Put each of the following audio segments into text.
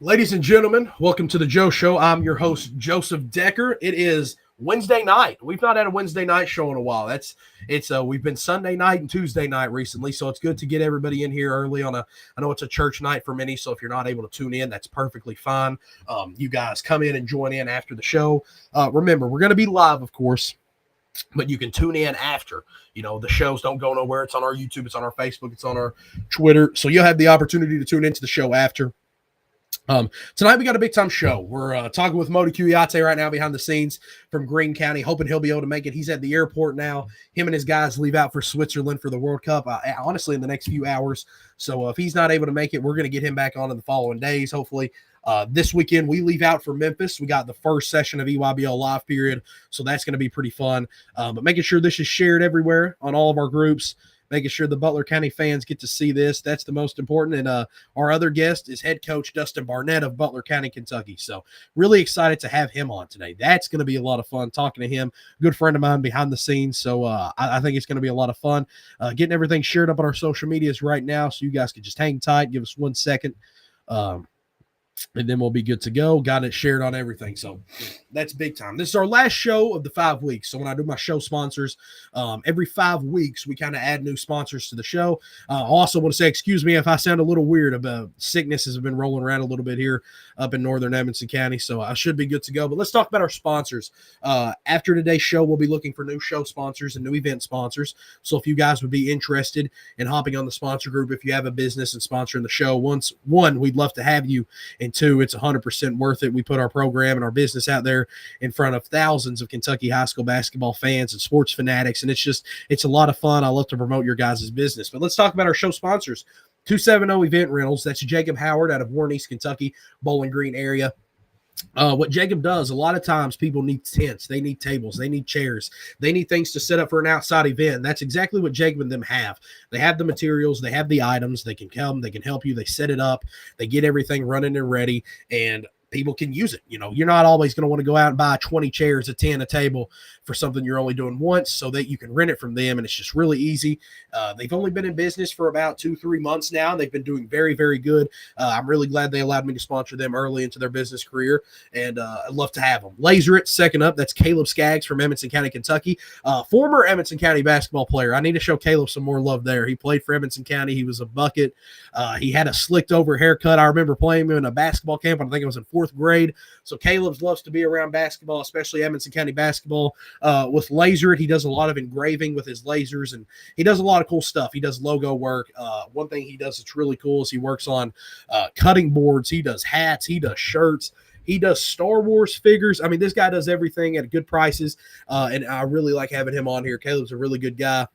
Ladies and gentlemen, welcome to the Joe Show. I'm your host, Joseph Decker. It is Wednesday night. We've not had a Wednesday night show in a while. We've been Sunday night and Tuesday night recently, so it's good to get everybody in here early on I know it's a church night for many, so if you're not able to tune in, that's perfectly fine. You guys come in and join in after the show. Remember, we're going to be live, of course, but you can tune in after. The shows don't go nowhere. It's on our YouTube, it's on our Facebook, it's on our Twitter, so you'll have the opportunity to tune into the show after. Tonight we got a big time show. We're talking with Kouyate right now behind the scenes from Greene County, hoping he'll be able to make it. He's at the airport now. Him and his guys leave out for Switzerland for the World Cup, honestly, in the next few hours. So if he's not able to make it, we're going to get him back on in the following days, hopefully. This weekend, we leave out for Memphis. We got the first session of EYBL live period, so that's going to be pretty fun. But making sure this is shared everywhere on all of our groups, making sure the Butler County fans get to see this. That's the most important. And our other guest is head coach Dustin Barnett of Butler County, Kentucky. So really excited to have him on today. That's going to be a lot of fun talking to him. Good friend of mine behind the scenes. So I think it's going to be a lot of fun. Getting everything shared up on our social medias right now, so you guys can just hang tight. Give us 1 second. And then we'll be good to go. Got it shared on everything. So that's big time. This is our last show of the 5 weeks. So when I do my show sponsors, every 5 weeks, we kind of add new sponsors to the show. I also want to say, excuse me if I sound a little weird. About sicknesses have been rolling around a little bit here up in northern Edmonson County. So I should be good to go. But let's talk about our sponsors. After today's show, we'll be looking for new show sponsors and new event sponsors. So if you guys would be interested in hopping on the sponsor group, if you have a business and sponsoring the show, one, we'd love to have you. And two, it's 100% worth it. We put our program and our business out there in front of thousands of Kentucky high school basketball fans and sports fanatics, and it's a lot of fun. I love to promote your guys' business. But let's talk about our show sponsors. 270 Event Rentals. That's Jacob Howard out of Warren, East Kentucky, Bowling Green area. What Jacob does, a lot of times people need tents, they need tables, they need chairs, they need things to set up for an outside event. That's exactly what Jacob and them have. They have the materials, they have the items, they can come, they can help you, they set it up, they get everything running and ready, and people can use it. You're not always going to want to go out and buy 20 chairs, a tent, a table for something you're only doing once, so that you can rent it from them, and it's just really easy. They've only been in business for about 2-3 months now. They've been doing very, very good. I'm really glad they allowed me to sponsor them early into their business career, and I'd love to have them. Laser It, second up, that's Caleb Skaggs from Edmonson County, Kentucky. Former Edmonson County basketball player. I need to show Caleb some more love there. He played for Edmonson County. He was a bucket. He had a slicked over haircut. I remember playing him in a basketball camp, and I think it was in 4th grade. So Caleb loves to be around basketball, especially Edmonson County basketball. With Laser It, he does a lot of engraving with his lasers, and he does a lot of cool stuff. He does logo work. One thing he does that's really cool is he works on cutting boards. He does hats. He does shirts. He does Star Wars figures. I mean, this guy does everything at good prices, and I really like having him on here. Caleb's a really good guy.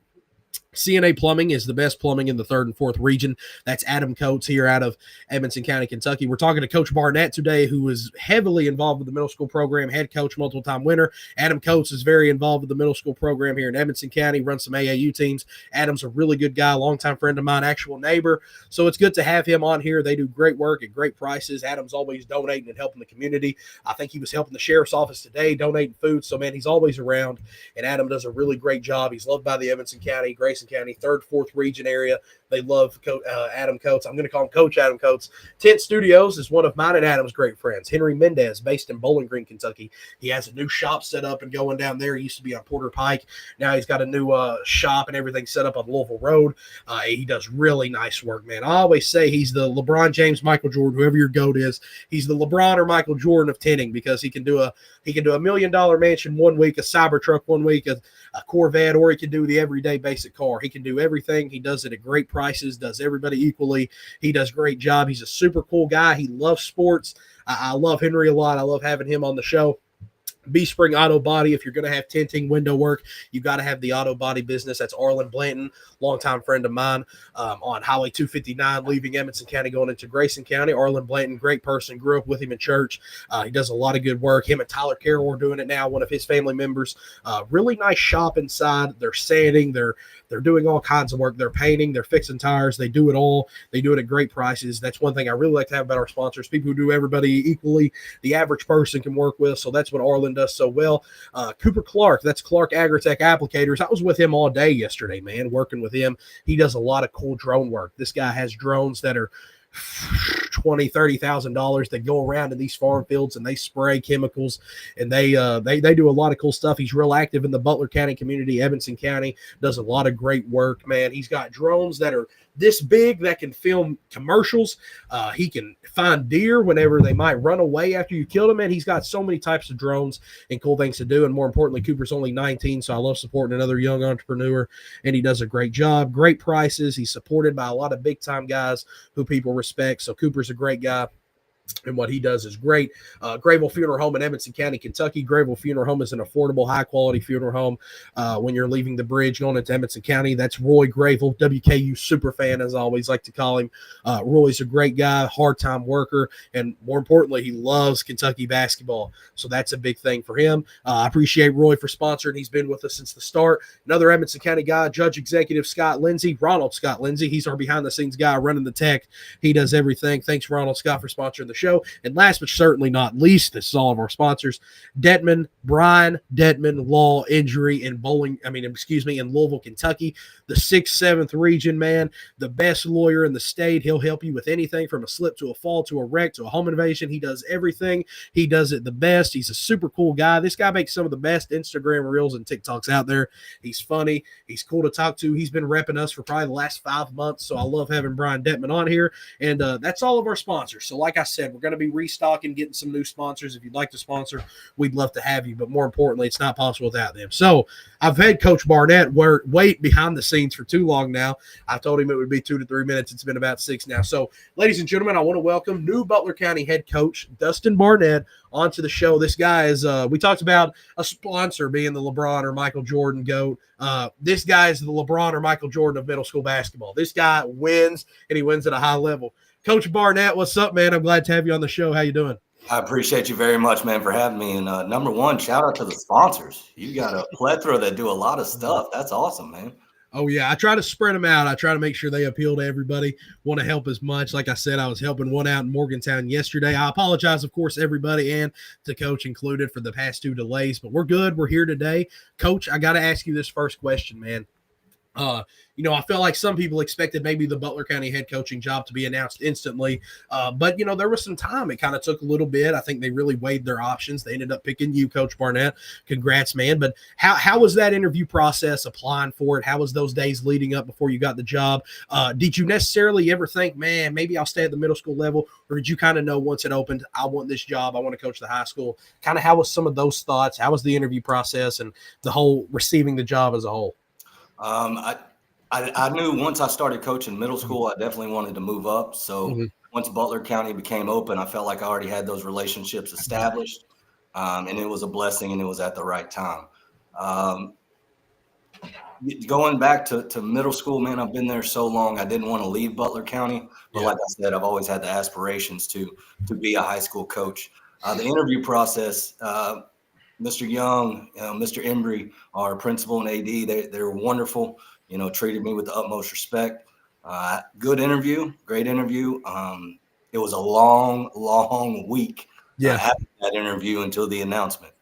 CNA Plumbing is the best plumbing in the 3rd and 4th region. That's Adam Coates here out of Edmonson County, Kentucky. We're talking to Coach Barnett today, who is heavily involved with the middle school program, head coach, multiple-time winner. Adam Coates is very involved with the middle school program here in Edmonson County, runs some AAU teams. Adam's a really good guy, longtime friend of mine, actual neighbor. So it's good to have him on here. They do great work at great prices. Adam's always donating and helping the community. I think he was helping the sheriff's office today, donating food. So, man, he's always around, and Adam does a really great job. He's loved by the Edmonson County, Grayson County, 3rd, 4th region area. They love Adam Coates. I'm going to call him Coach Adam Coates. Tent Studios is one of mine and Adam's great friends. Henry Mendez, based in Bowling Green, Kentucky. He has a new shop set up and going down there. He used to be on Porter Pike. Now he's got a new shop and everything set up on Louisville Road. He does really nice work, man. I always say he's the LeBron James, Michael Jordan, whoever your GOAT is. He's the LeBron or Michael Jordan of tinting, because he can do a $1 million mansion one week, a Cybertruck one week, a Corvette, or he can do the everyday basic car. He can do everything. He does it at great prices, does everybody equally. He does a great job. He's a super cool guy. He loves sports. I love Henry a lot. I love having him on the show. B-Spring Auto Body. If you're going to have tinting, window work, you got to have the auto body business. That's Arlen Blanton, longtime friend of mine, on Highway 259, leaving Edmonson County, going into Grayson County. Arlen Blanton, great person. Grew up with him in church. He does a lot of good work. Him and Tyler Carroll are doing it now, one of his family members. Really nice shop inside. They're sanding. They're doing all kinds of work. They're painting. They're fixing tires. They do it all. They do it at great prices. That's one thing I really like to have about our sponsors, people who do everybody equally, the average person can work with. So that's what Arlen does so well. Cooper Clark, that's Clark Agritech Applicators. I was with him all day yesterday, man, working with him. He does a lot of cool drone work. This guy has drones that are $20,000-$30,000 that go around in these farm fields and they spray chemicals, and they do a lot of cool stuff. He's real active in the Butler County community. Evanston County does a lot of great work, man. He's got drones that are this big that can film commercials. He can find deer whenever they might run away after you kill them. And he's got so many types of drones and cool things to do. And more importantly, Cooper's only 19, so I love supporting another young entrepreneur, and he does a great job. Great prices. He's supported by a lot of big time guys who people respect. So Cooper's a great guy, and what he does is great. Grayville Funeral Home in Evanston County, Kentucky. Grayville Funeral Home is an affordable, high-quality funeral home. When you're leaving the bridge going into Evanston County, that's Roy Grayville, WKU super fan, as I always like to call him. Roy's a great guy, hard-time worker, and more importantly, he loves Kentucky basketball. So that's a big thing for him. I appreciate Roy for sponsoring. He's been with us since the start. Another Evanston County guy, Judge Executive Scott Lindsay, Ronald Scott Lindsay. He's our behind-the-scenes guy running the tech. He does everything. Thanks, Ronald Scott, for sponsoring the show. And last but certainly not least, this is all of our sponsors. Brian Detman Law Injury in Louisville, Kentucky, the 6th, 7th region, man, the best lawyer in the state. He'll help you with anything from a slip to a fall to a wreck to a home invasion. He does everything. He does it the best. He's a super cool guy. This guy makes some of the best Instagram reels and TikToks out there. He's funny. He's cool to talk to. He's been repping us for probably the last 5 months, so I love having Brian Detman on here. And that's all of our sponsors. So like I said, we're going to be restocking, getting some new sponsors. If you'd like to sponsor, we'd love to have you. But more importantly, it's not possible without them. So I've had Coach Barnett wait behind the scenes for too long now. I told him it would be 2 to 3 minutes. It's been about 6 now. So, ladies and gentlemen, I want to welcome new Butler County head coach Dustin Barnett onto the show. This guy is, we talked about a sponsor being the LeBron or Michael Jordan GOAT. This guy is the LeBron or Michael Jordan of middle school basketball. This guy wins, and he wins at a high level. Coach Barnett, what's up, man? I'm glad to have you on the show. How you doing? I appreciate you very much, man, for having me. And number one, shout out to the sponsors. You got a plethora that do a lot of stuff. That's awesome, man. Oh, yeah. I try to spread them out. I try to make sure they appeal to everybody, want to help as much. Like I said, I was helping one out in Morgantown yesterday. I apologize, of course, everybody and to Coach included for the past 2 delays, but we're good. We're here today. Coach, I got to ask you this first question, man. I felt like some people expected maybe the Butler County head coaching job to be announced instantly. But there was some time. It kind of took a little bit. I think they really weighed their options. They ended up picking you, Coach Barnett. Congrats, man. But how was that interview process, applying for it? How was those days leading up before you got the job? Did you necessarily ever think, man, maybe I'll stay at the middle school level? Or did you kind of know once it opened, I want this job, I want to coach the high school? Kind of how was some of those thoughts? How was the interview process and the whole receiving the job as a whole? I knew once I started coaching middle school, I definitely wanted to move up. So once Butler County became open, I felt like I already had those relationships established, and it was a blessing, and it was at the right time. Going back to middle school, man, I've been there so long. I didn't want to leave Butler County, but like I said, I've always had the aspirations to be a high school coach. The interview process, Mr. Young, Mr. Embry, our principal and AD, they're wonderful. Treated me with the utmost respect. Good interview, great interview. It was a long week after that interview until the announcement.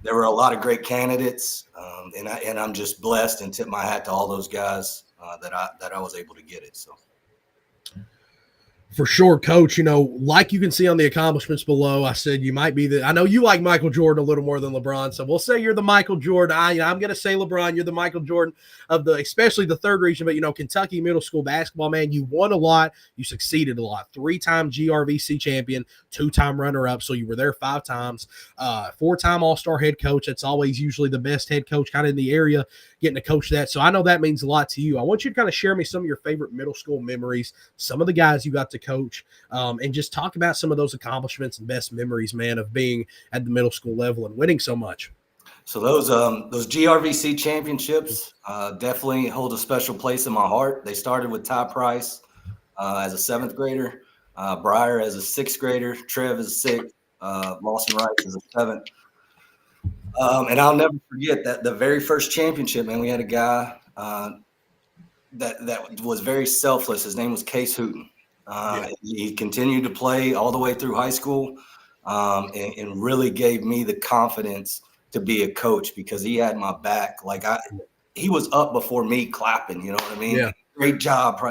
There were a lot of great candidates, and I'm just blessed and tip my hat to all those guys that I was able to get it. So. For sure, Coach, like you can see on the accomplishments below, I said you might be I know you like Michael Jordan a little more than LeBron, so we'll say you're the Michael Jordan. I'm going to say LeBron, you're the Michael Jordan of especially the third region, but, Kentucky middle school basketball, man, you won a lot. You succeeded a lot. 3-time GRVC champion, 2-time runner-up, so you were there 5 times. 4-time All-Star head coach. That's always usually the best head coach kind of in the area, getting to coach that. So I know that means a lot to you. I want you to kind of share me some of your favorite middle school memories, some of the guys you got to coach, and just talk about some of those accomplishments and best memories, man, of being at the middle school level and winning so much. So those GRVC championships definitely hold a special place in my heart. They started with Ty Price as a 7th grader, Breyer as a 6th grader, Trev as a 6th, Lawson Rice as a 7th. And I'll never forget that the very first championship, man, we had a guy that was very selfless. His name was Case Hooten. He continued to play all the way through high school, and really gave me the confidence to be a coach because he had my back. Like he was up before me clapping, you know what I mean? Yeah. Great job,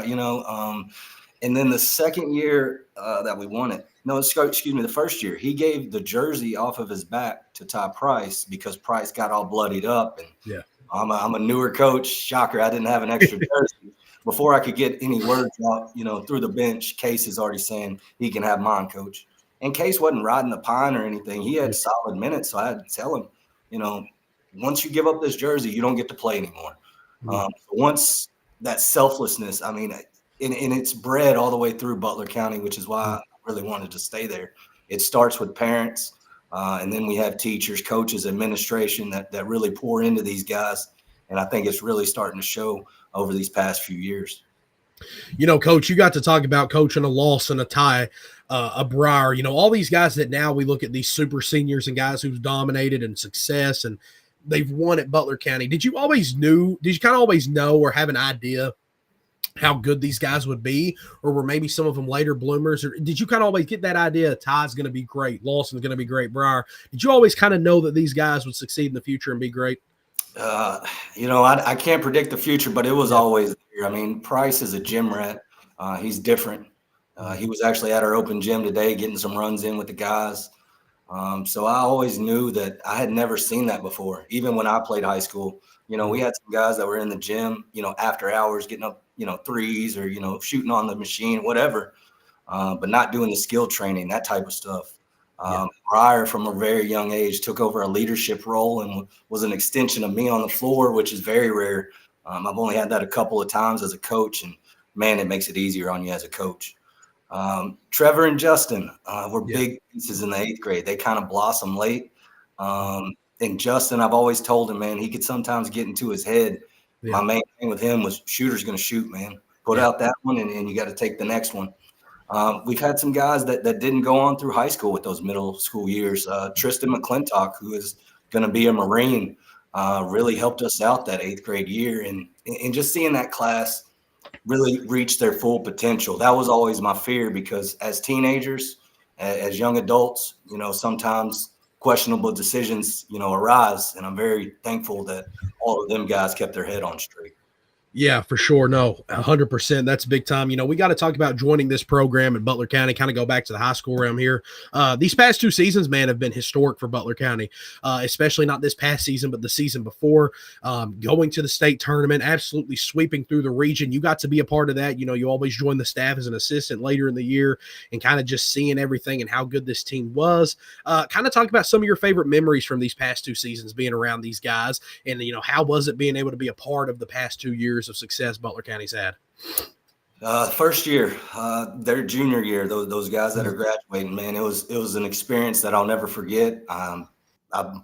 and And then the second year that we won it, no, excuse me, the first year, he gave the jersey off of his back to Ty Price because Price got all bloodied up. And Yeah. I'm a newer coach. Shocker, I didn't have an extra jersey. Before I could get any words out, through the bench, Case is already saying he can have mine, coach. And Case wasn't riding the pine or anything. He had solid minutes, so I had to tell him, once you give up this jersey, you don't get to play anymore. Once that selflessness, and it's bred all the way through Butler County, which is why I really wanted to stay there. It starts with parents, and then we have teachers, coaches, administration that really pour into these guys. And I think it's really starting to show over these past few years. Coach, you got to talk about coaching a Lawson, a Ty, a Briar, all these guys that now we look at these super seniors and guys who've dominated and success and they've won at Butler County. Did you kind of always know or have an idea how good these guys would be, or were maybe some of them later bloomers, or did you kind of always get that idea Ty's going to be great, Lawson's going to be great, Briar? Did you always kind of know that these guys would succeed in the future and be great? I can't predict the future, but it was always there. Price is a gym rat. He's different. He was actually at our open gym today getting some runs in with the guys. So I always knew that I had never seen that before. Even when I played high school, we had some guys that were in the gym, after hours getting up, threes or, shooting on the machine, whatever, but not doing the skill training, that type of stuff. Briar, from a very young age, took over a leadership role and was an extension of me on the floor, which is very rare. I've only had that a couple of times as a coach, and man, it makes it easier on you as a coach. Trevor and Justin were big pieces in the 8th grade. They kind of blossomed late. And Justin, I've always told him, man, he could sometimes get into his head. My main thing with him was shooter's going to shoot, man. Put out that one, and you got to take the next one. We've had some guys that didn't go on through high school with those middle school years. Tristan McClintock, who is going to be a Marine, really helped us out that 8th grade year. And just seeing that class really reach their full potential, that was always my fear, because as teenagers, as young adults, sometimes questionable decisions, arise. And I'm very thankful that all of them guys kept their head on straight. Yeah, for sure. No, 100%. That's big time. We got to talk about joining this program in Butler County, kind of go back to the high school realm here. These past 2 seasons, man, have been historic for Butler County, especially not this past season, but the season before, going to the state tournament, absolutely sweeping through the region. You got to be a part of that. You always join the staff as an assistant later in the year and kind of just seeing everything and how good this team was. Kind of talk about some of your favorite memories from these past 2 seasons being around these guys. And, how was it being able to be a part of the past 2 years of success Butler County's had? First year, their junior year, those guys that are graduating, man, it was an experience that I'll never forget. I'm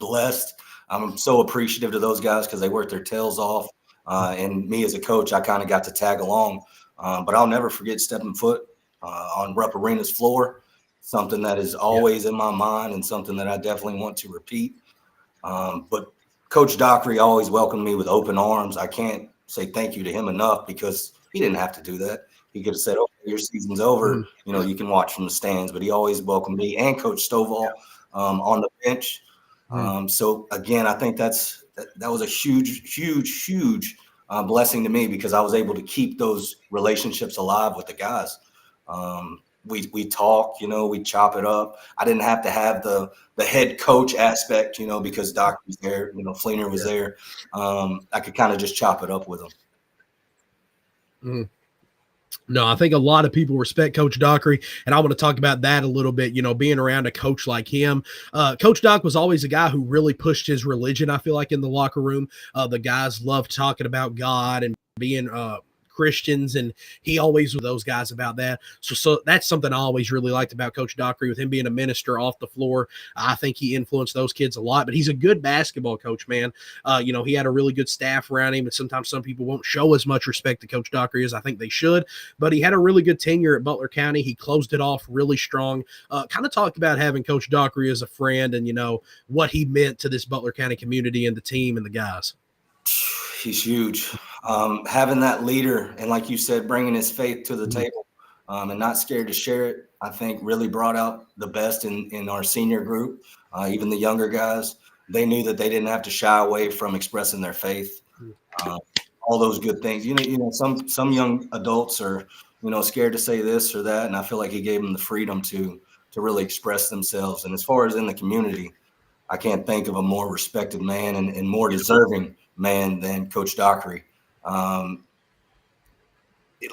blessed. I'm so appreciative to those guys because they worked their tails off. And me as a coach, I kind of got to tag along. But I'll never forget stepping foot on Rupp Arena's floor, something that is always in my mind and something that I definitely want to repeat. But Coach Dockery always welcomed me with open arms. I can't say thank you to him enough, because he didn't have to do that. He could have said, "Okay, your season's over. You can watch from the stands." But he always welcomed me and Coach Stovall on the bench. So again, I think that was a huge blessing to me, because I was able to keep those relationships alive with the guys. We talk, we chop it up. I didn't have to have the head coach aspect, because Doc was there, Fleener was there. I could kind of just chop it up with him. No, I think a lot of people respect Coach Dockery, and I want to talk about that a little bit, being around a coach like him. Coach Doc was always a guy who really pushed his religion, I feel like, in the locker room. The guys loved talking about God and being Christians, and he always with those guys about that. So that's something I always really liked about Coach Dockery, with him being a minister off the floor. I think he influenced those kids a lot, but he's a good basketball coach, man. He had a really good staff around him, and sometimes some people won't show as much respect to Coach Dockery as I think they should, but he had a really good tenure at Butler County. He closed it off really strong. Kind of talked about having Coach Dockery as a friend and, what he meant to this Butler County community and the team and the guys. He's huge. Having that leader, and like you said, bringing his faith to the table, and not scared to share it, I think really brought out the best in our senior group. Even the younger guys, they knew that they didn't have to shy away from expressing their faith. All those good things. Some young adults are, scared to say this or that. And I feel like he gave them the freedom to really express themselves. And as far as in the community, I can't think of a more respected man and more deserving man than Coach Dockery.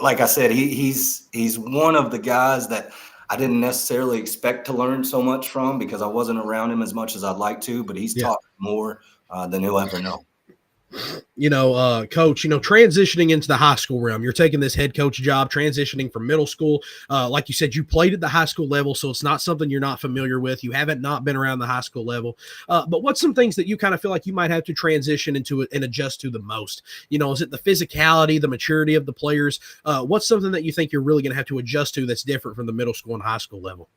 Like I said, he's one of the guys that I didn't necessarily expect to learn so much from because I wasn't around him as much as I'd like to, but he's taught more than he'll ever know. Coach, transitioning into the high school realm, you're taking this head coach job, transitioning from middle school. Like you said, you played at the high school level, so it's not something you're not familiar with. You haven't not been around the high school level. But what's some things that you kind of feel like you might have to transition into it and adjust to the most? Is it the physicality, the maturity of the players? What's something that you think you're really going to have to adjust to that's different from the middle school and high school level?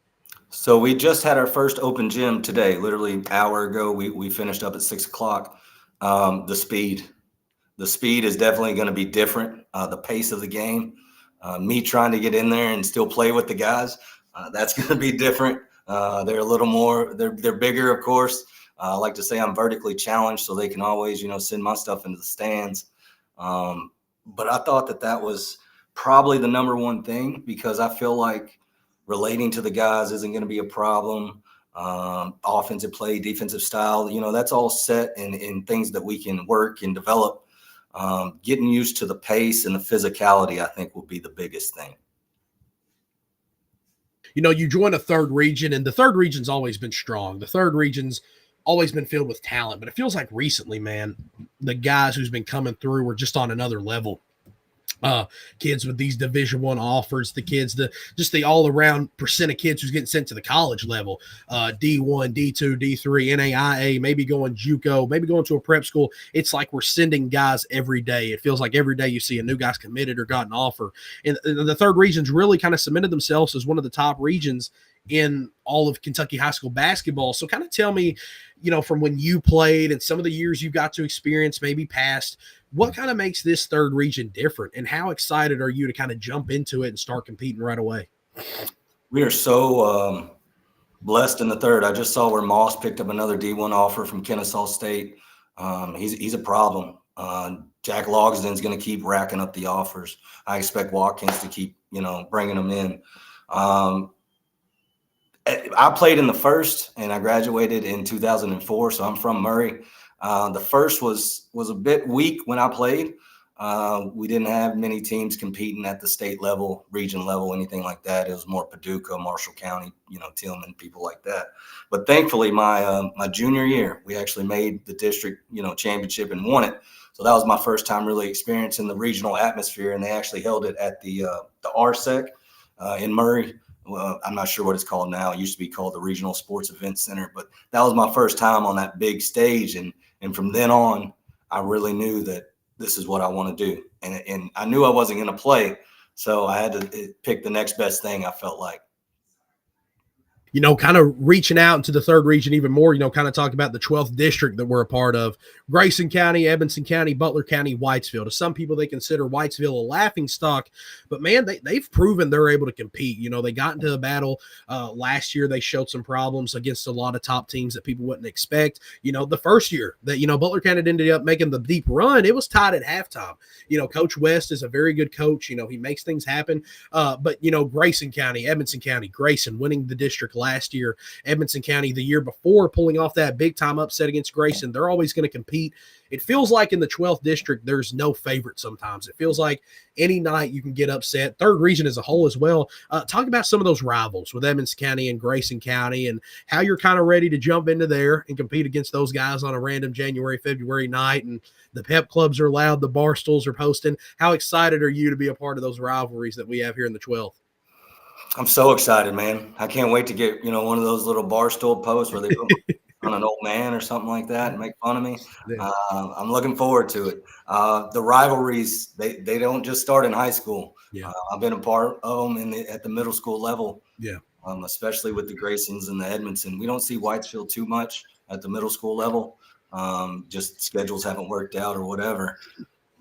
So we just had our first open gym today, literally an hour ago. We finished up at 6 o'clock. The speed is definitely going to be different. The pace of the game, me trying to get in there and still play with the guys, that's going to be different. They're a little more, they're bigger, of course. I like to say I'm vertically challenged, so they can always, send my stuff into the stands. But I thought that was probably the number one thing because I feel like relating to the guys isn't going to be a problem. Offensive play, defensive style, that's all set in things that we can work and develop. Getting used to the pace and the physicality, I think, will be the biggest thing. You join a third region, and the third region's always been strong. The third region's always been filled with talent, but it feels like recently, man, the guys who's been coming through were just on another level. Kids with these Division I offers, the kids, just the all around percent of kids who's getting sent to the college level, D1, D2, D3, NAIA, maybe going JUCO, maybe going to a prep school. It's like we're sending guys every day. It feels like every day you see a new guy's committed or got an offer. And the third region's really kind of cemented themselves as one of the top regions in all of Kentucky high school basketball. So kind of tell me, from when you played and some of the years you got to experience, maybe past, what kind of makes this third region different, and how excited are you to kind of jump into it and start competing right away? We are so blessed in the third. I just saw where Moss picked up another D1 offer from Kennesaw State. He's a problem. Jack Logsden's going to keep racking up the offers. I expect Watkins to keep, bringing them in. I played in the first, and I graduated in 2004, so I'm from Murray. The first was a bit weak when I played. We didn't have many teams competing at the state level, region level, anything like that. It was more Paducah, Marshall County, Tillman, people like that. But thankfully, my junior year, we actually made the district, championship and won it. So that was my first time really experiencing the regional atmosphere, and they actually held it at the RSEC in Murray. Well, I'm not sure what it's called now. It used to be called the Regional Sports Event Center, but that was my first time on that big stage. And from then on, I really knew that this is what I want to do. And I knew I wasn't going to play, so I had to pick the next best thing, I felt like. Kind of reaching out into the third region even more, kind of talk about the 12th district that we're a part of. Grayson County, Edmonson County, Butler County, Whitesville. To some people, they consider Whitesville a laughing stock, but man, they've proven they're able to compete. They got into a battle last year. They showed some problems against a lot of top teams that people wouldn't expect. The first year that, Butler County ended up making the deep run, it was tied at halftime. Coach West is a very good coach. He makes things happen. But Grayson County, Edmonson County, Grayson winning the district last year, Edmonson County the year before pulling off that big time upset against Grayson. They're always going to compete. It feels like in the 12th district, there's no favorite sometimes. It feels like any night you can get upset. Third region as a whole as well. Talk about some of those rivals with Edmonson County and Grayson County and how you're kind of ready to jump into there and compete against those guys on a random January, February night. And the pep clubs are loud. The Barstools are posting. How excited are you to be a part of those rivalries that we have here in the 12th? I'm so excited, man. I can't wait to get, one of those little Barstool posts where they put on an old man or something like that and make fun of me. Yeah. I'm looking forward to it. The rivalries, they don't just start in high school. Yeah. I've been a part of them at the middle school level. Yeah. Especially with the Graysons and the Edmonton. We don't see Whitesville too much at the middle school level. Just schedules haven't worked out or whatever.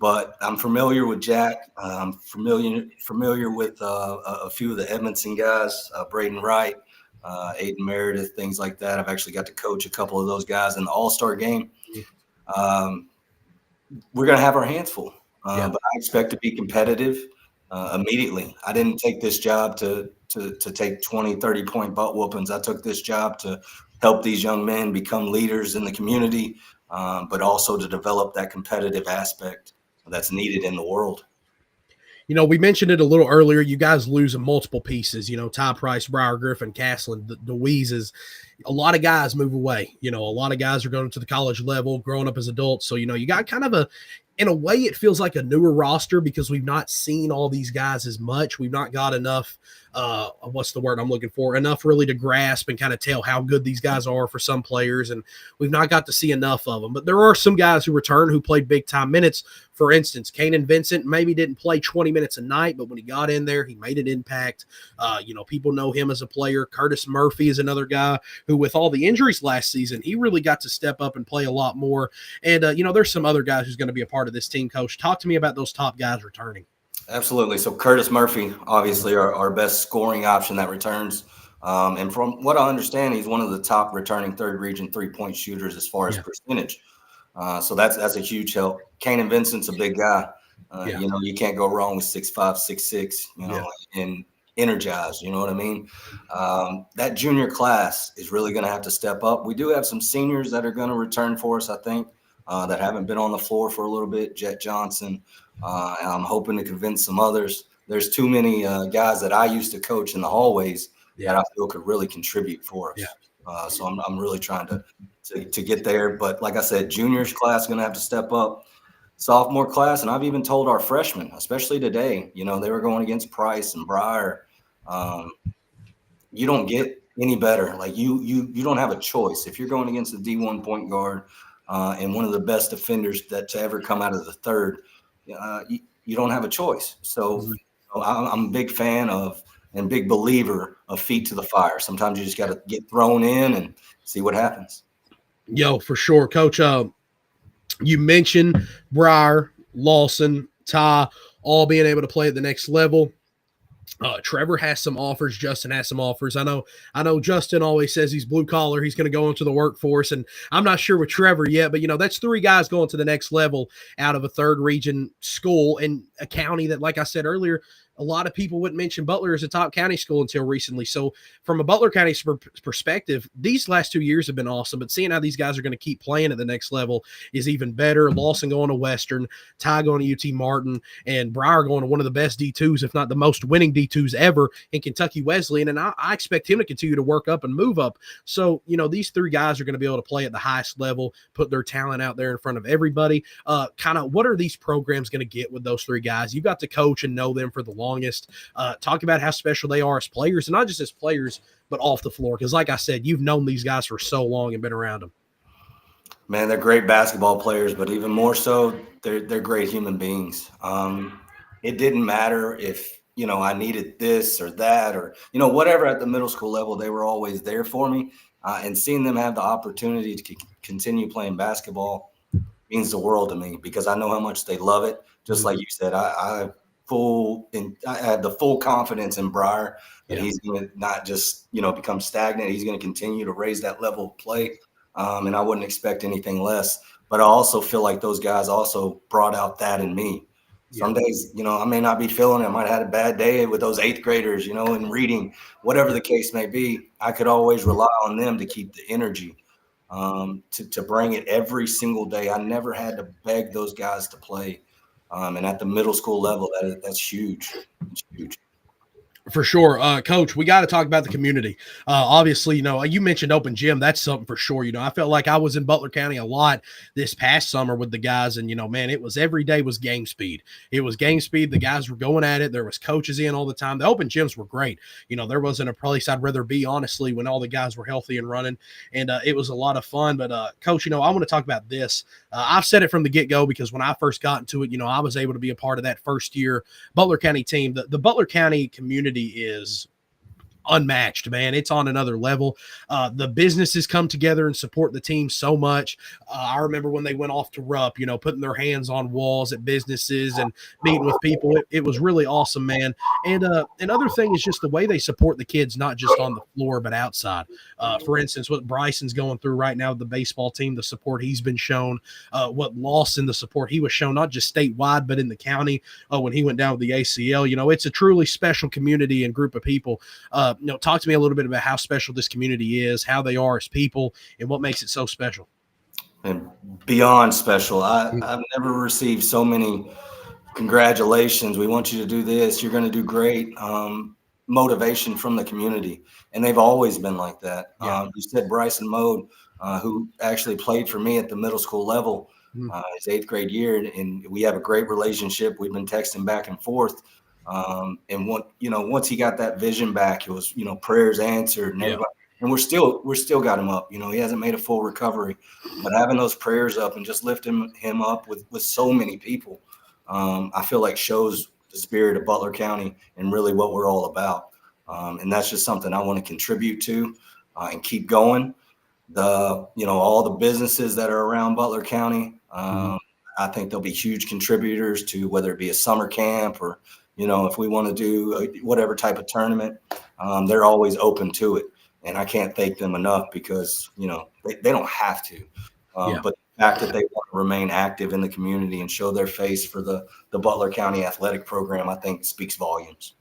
But I'm familiar with Jack. I'm familiar with a few of the Edmonton guys, Braden Wright, Aiden Meredith, things like that. I've actually got to coach a couple of those guys in the All-Star game. We're going to have our hands full. But I expect to be competitive. immediately. I didn't take this job to take 20, 30-point butt whoopings. I took this job to help these young men become leaders in the community, but also to develop that competitive aspect that's needed in the world. We mentioned it a little earlier. You guys lose multiple pieces, Ty Price, Briar Griffin, Castlin, the Weezes. A lot of guys move away. A lot of guys are going to the college level, growing up as adults. So, you got kind of in a way, it feels like a newer roster because we've not seen all these guys as much. We've not got enough, what's the word I'm looking for? Enough really to grasp and kind of tell how good these guys are for some players. And we've not got to see enough of them. But there are some guys who return who played big time minutes. For instance, Kanan Vincent maybe didn't play 20 minutes a night, but when he got in there, he made an impact. People know him as a player. Curtis Murphy is another guy who, with all the injuries last season, he really got to step up and play a lot more. And, there's some other guys who's going to be a part of this team, Coach. Talk to me about those top guys returning. Absolutely. So Curtis Murphy, obviously our best scoring option that returns. And from what I understand, he's one of the top returning third region 3-point shooters as far as percentage. So that's a huge help. Kanan Vincent's a big guy. You can't go wrong with 6'5", 6'6", and energized. You know what I mean? That junior class is really going to have to step up. We do have some seniors that are going to return for us, I think, that haven't been on the floor for a little bit. Jet Johnson. And I'm hoping to convince some others. There's too many guys that I used to coach in the hallways that I feel could really contribute for us. Yeah. So I'm really trying to get there. But like I said, juniors class is going to have to step up. Sophomore class, and I've even told our freshmen, especially today, they were going against Price and Briar. You don't get any better. Like you don't have a choice. If you're going against a D1 point guard and one of the best defenders to ever come out of the third, you don't have a choice. So I'm a big fan of and big believer of feet to the fire. Sometimes you just got to get thrown in and see what happens. Yo, for sure. Coach, you mentioned Briar, Lawson, Ty, all being able to play at the next level. Trevor has some offers. Justin has some offers. I know Justin always says he's blue collar. He's going to go into the workforce, and I'm not sure with Trevor yet, but that's 3 guys going to the next level out of a third region school in a county that, like I said earlier, a lot of people wouldn't mention Butler as a top county school until recently. So from a Butler County perspective, these last 2 years have been awesome, but seeing how these guys are going to keep playing at the next level is even better. Lawson going to Western, Ty going to UT Martin, and Briar going to one of the best D2s, if not the most winning D2s ever in Kentucky Wesleyan. And I expect him to continue to work up and move up. So, these 3 guys are going to be able to play at the highest level, put their talent out there in front of everybody. Kind of what are these programs going to get with those 3 guys? You got to coach and know them for the longest. Talk about how special they are as players, and not just as players, but off the floor. Because like I said, you've known these guys for so long and been around them. Man, they're great basketball players, but even more so, they're great human beings. It didn't matter if, I needed this or that or, whatever at the middle school level, they were always there for me. And seeing them have the opportunity to continue playing basketball means the world to me because I know how much they love it. Just like you said, I have the full confidence in Briar that he's going to not just, become stagnant. He's going to continue to raise that level of play. And I wouldn't expect anything less. But I also feel like those guys also brought out that in me. Some days, I may not be feeling it. I might have had a bad day with those 8th graders, in reading, whatever the case may be. I could always rely on them to keep the energy, to bring it every single day. I never had to beg those guys to play. And at the middle school level, that's huge. It's huge. For sure. Coach, we got to talk about the community. Obviously, you mentioned open gym. That's something for sure. I felt like I was in Butler County a lot this past summer with the guys. And, man, it was every day was game speed. It was game speed. The guys were going at it. There was coaches in all the time. The open gyms were great. There wasn't a place I'd rather be, honestly, when all the guys were healthy and running. And it was a lot of fun. But, Coach, I want to talk about this. I've said it from the get-go because when I first got into it, I was able to be a part of that first year Butler County team. The Butler County community is unmatched, man. It's on another level. The businesses come together and support the team so much. I remember when they went off to Rupp, putting their hands on walls at businesses and meeting with people. It was really awesome, man. And another thing is just the way they support the kids, not just on the floor, but outside. For instance, what Bryson's going through right now with the baseball team, the support he's been shown, what Lawson, the support he was shown, not just statewide, but in the county when he went down with the ACL. It's a truly special community and group of people. Talk to me a little bit about how special this community is, how they are as people, and what makes it so special. And beyond special. I've never received so many congratulations. We want you to do this. You're going to do great. Motivation from the community. And they've always been like that. Yeah. You said Bryson Mode, who actually played for me at the middle school level his 8th grade year. And we have a great relationship. We've been texting back and forth. And once he got that vision back, it was, prayers answered and everybody. And we're still got him up. He hasn't made a full recovery, but having those prayers up and just lifting him up with so many people, I feel like shows the spirit of Butler County and really what we're all about. And that's just something I want to contribute to and keep going. All the businesses that are around Butler County, I think they'll be huge contributors to whether it be a summer camp or, if we want to do whatever type of tournament, they're always open to it. And I can't thank them enough because, they don't have to. But the fact that they want to remain active in the community and show their face for the Butler County athletic program, I think speaks volumes.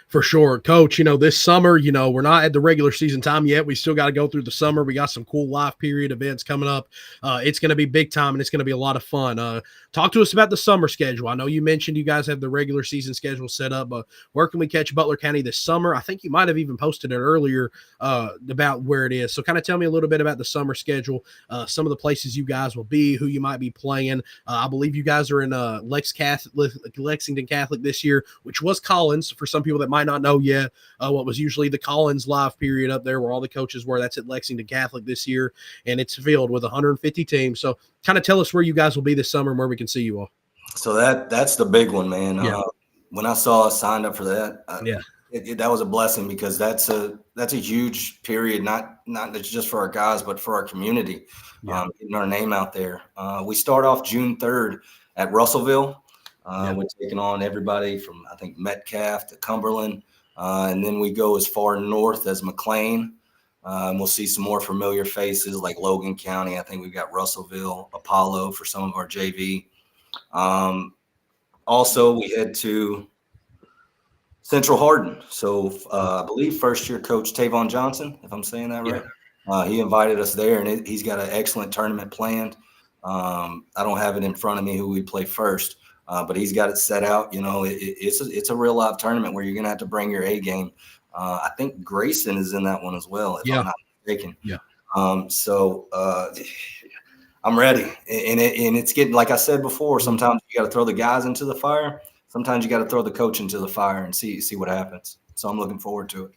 For sure. Coach, this summer, we're not at the regular season time yet. We still got to go through the summer. We got some cool live period events coming up. It's going to be big time, and it's going to be a lot of fun. Talk to us about the summer schedule. I know you mentioned you guys have the regular season schedule set up, but where can we catch Butler County this summer? I think you might have even posted it earlier about where it is. So kind of tell me a little bit about the summer schedule, some of the places you guys will be, who you might be playing. I believe you guys are in Lexington Catholic this year, which was Collins for some people that might not know yet. What was usually the Collins live period up there where all the coaches were. That's at Lexington Catholic this year, and it's filled with 150 teams. So kind of tell us where you guys will be this summer and where we can see you all. So that's the big one, man. Yeah. When I saw us signed up for that, that was a blessing because that's a huge period, not just for our guys, but for our community, getting our name out there. We start off June 3rd at Russellville. We're taking on everybody from, I think, Metcalf to Cumberland. And then we go as far north as McLean. We'll see some more familiar faces like Logan County. I think we've got Russellville, Apollo for some of our JV. Also, we head to Central Hardin. So I believe first-year coach Tavon Johnson, if I'm saying that right. He invited us there, and he's got an excellent tournament planned. I don't have it in front of me who we play first. But he's got it set out. It's a real live tournament where you're going to have to bring your A game. I think Grayson is in that one as well, if I'm not mistaken. Yeah. So I'm ready. And it's getting, like I said before, sometimes you got to throw the guys into the fire. Sometimes you got to throw the coach into the fire and see what happens. So I'm looking forward to it.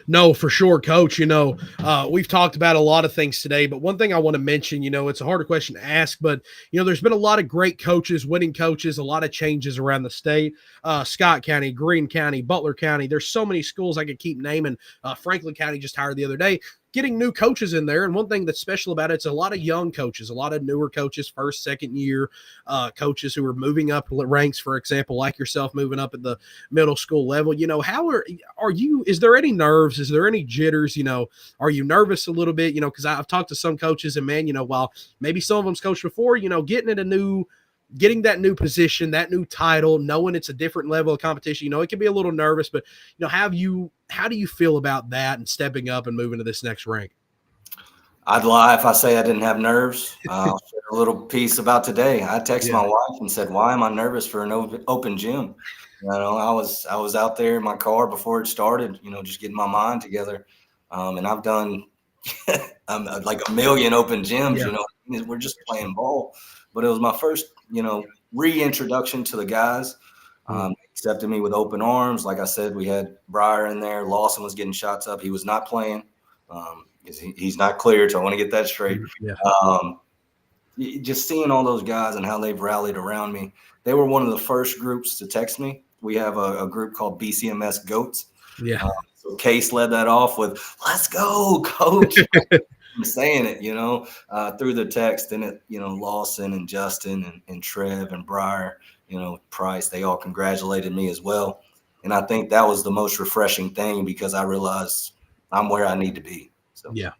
No, for sure, Coach. We've talked about a lot of things today, but one thing I want to mention, it's a harder question to ask, but, there's been a lot of great coaches, winning coaches, a lot of changes around the state. Scott County, Greene County, Butler County. There's so many schools I could keep naming. Franklin County just hired the other day. Getting new coaches in there. And one thing that's special about it's a lot of young coaches, a lot of newer coaches, first, second year coaches who are moving up ranks, for example, like yourself moving up at the middle school level. How are you, is there any nerves? Is there any jitters? Are you nervous a little bit? Because I've talked to some coaches and man, while maybe some of them's coached before, getting that new position, that new title, knowing it's a different level of competition, it can be a little nervous, but how do you feel about that and stepping up and moving to this next rank? I'd lie if I say I didn't have nerves. I'll share a little piece about today. I texted my wife and said, "Why am I nervous for an open gym?" I was out there in my car before it started, just getting my mind together. And I've done like a million open gyms, we're just playing ball. But it was my first, reintroduction to the guys. Accepted me with open arms. Like I said, we had Breyer in there. Lawson was getting shots up. He was not playing. He's not cleared, so I want to get that straight. Just seeing all those guys and how they've rallied around me. They were one of the first groups to text me. We have a group called BCMS Goats. Yeah. So Case led that off with, "Let's go, coach." I'm saying it, through the text, and it, Lawson and Justin and Trev and Breyer, Price, they all congratulated me as well. And I think that was the most refreshing thing because I realized I'm where I need to be. So yeah.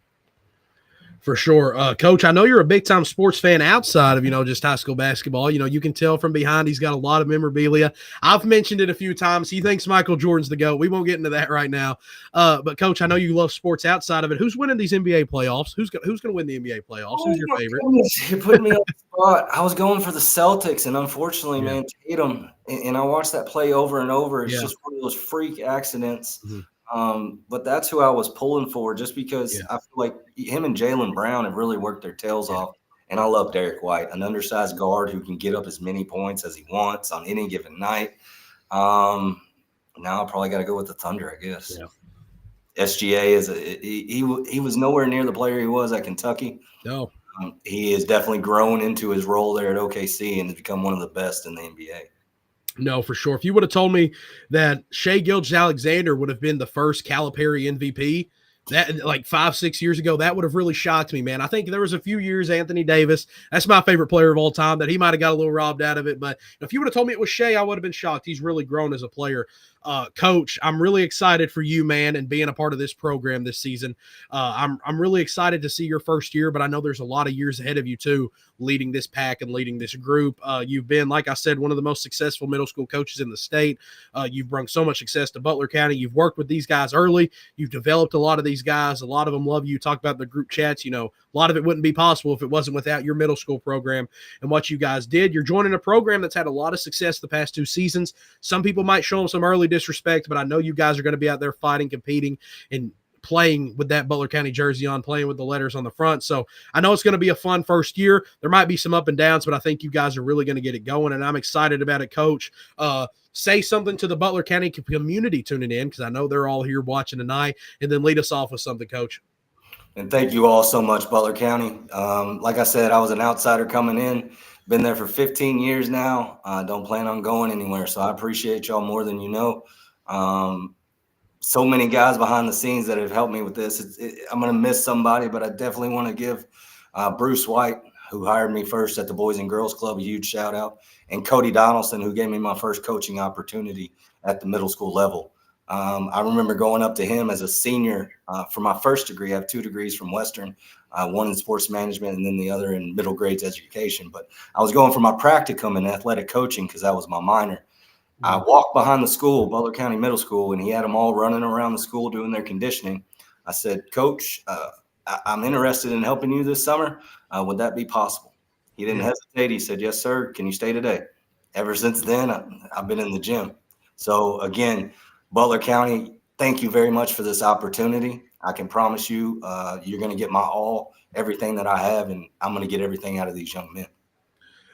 For sure. Coach, I know you're a big-time sports fan outside of, just high school basketball. You can tell from behind he's got a lot of memorabilia. I've mentioned it a few times. He thinks Michael Jordan's the GOAT. We won't get into that right now. But, Coach, I know you love sports outside of it. Who's winning these NBA playoffs? Who's going to win the NBA playoffs? Who's your favorite? Goodness, you're putting me on the spot. I was going for the Celtics, and unfortunately, man, Tatum, and I watched that play over and over. It's just one of those freak accidents. Mm-hmm. But that's who I was pulling for just because I feel like him and Jaylen Brown have really worked their tails off. And I love Derek White, an undersized guard who can get up as many points as he wants on any given night. Now I probably got to go with the Thunder, I guess. Yeah. SGA he was nowhere near the player he was at Kentucky. No. He has definitely grown into his role there at OKC and has become one of the best in the NBA. No, for sure. If you would have told me that Shai Gilgeous-Alexander would have been the first Calipari MVP, that like 5-6 years ago, that would have really shocked me, man. I think there was a few years, Anthony Davis, that's my favorite player of all time, that he might have got a little robbed out of it. But if you would have told me it was Shai, I would have been shocked. He's really grown as a player. Coach, I'm really excited for you, man, and being a part of this program this season. I'm really excited to see your first year, but I know there's a lot of years ahead of you too, leading this pack and leading this group. You've been, like I said, one of the most successful middle school coaches in the state. You've brought so much success to Butler County. You've worked with these guys early. You've developed a lot of these guys. A lot of them love you. Talk about the group chats. A lot of it wouldn't be possible if it wasn't without your middle school program and what you guys did. You're joining a program that's had a lot of success the past 2 seasons. Some people might show them some early disrespect, but I know you guys are going to be out there fighting, competing, and playing with that Butler County jersey on, playing with the letters on the front. So I know it's going to be a fun first year. There might be some up and downs, but I think you guys are really going to get it going, and I'm excited about it, Coach. Say something to the Butler County community tuning in, because I know they're all here watching tonight, and then lead us off with something, Coach. And thank you all so much, Butler County. Like I said, I was an outsider coming in. Been there for 15 years now. Don't plan on going anywhere. So I appreciate y'all more than you know. So many guys behind the scenes that have helped me with this. I'm going to miss somebody, but I definitely want to give Bruce White, who hired me first at the Boys and Girls Club, a huge shout out, and Cody Donaldson, who gave me my first coaching opportunity at the middle school level. I remember going up to him as a senior for my first degree. I have 2 degrees from Western, one in sports management and then the other in middle grades education. But I was going for my practicum in athletic coaching because that was my minor. I walked behind the school, Butler County Middle School, and he had them all running around the school doing their conditioning. I said, "Coach, I'm interested in helping you this summer. Would that be possible?" He didn't hesitate. He said, "Yes, sir. Can you stay today?" Ever since then, I've been in the gym. So again, Butler County, thank you very much for this opportunity. I can promise you, you're going to get my all, everything that I have, and I'm going to get everything out of these young men.